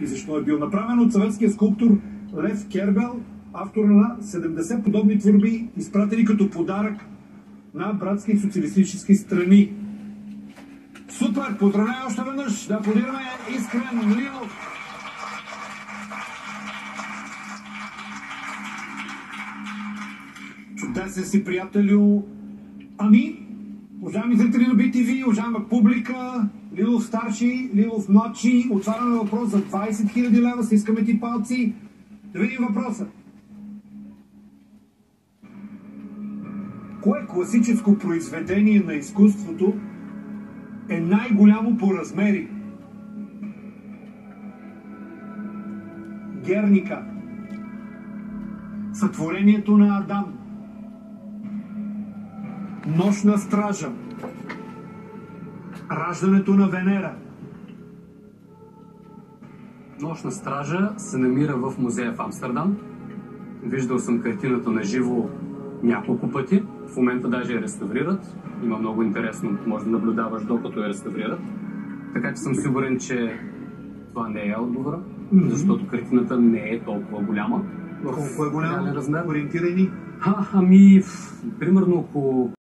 и защо е бил направен от съветския скулптор Лев Кербел, автор на 70 подобни творби, изпратени като подарък на братски и социалистически страни. Супер! Поздравляю още веднъж! Да аплодираме Искрен Лилов! Чудесен си, приятелю! Ами, уважаеми зрители на BTV, уважаема публика, Лилов старши, Лилов младши, отваряме въпрос за 20 000 лева, стискаме ти палци. Да видим въпроса. Кое класическо произведение на изкуството е най-голямо по размери? Герника. Сътворението на Адам. Нощна стража. Раждането на Венера. Нощна стража се намира в музея в Амстердам. Виждал съм картината на живо няколко пъти. В момента даже я реставрират. Има много интересно, може да наблюдаваш докато я реставрират. Така че съм сигурен, че това не е отговора, защото картината не е толкова голяма. Колко е голяма? Размер. Ориентирани? Ами, примерно около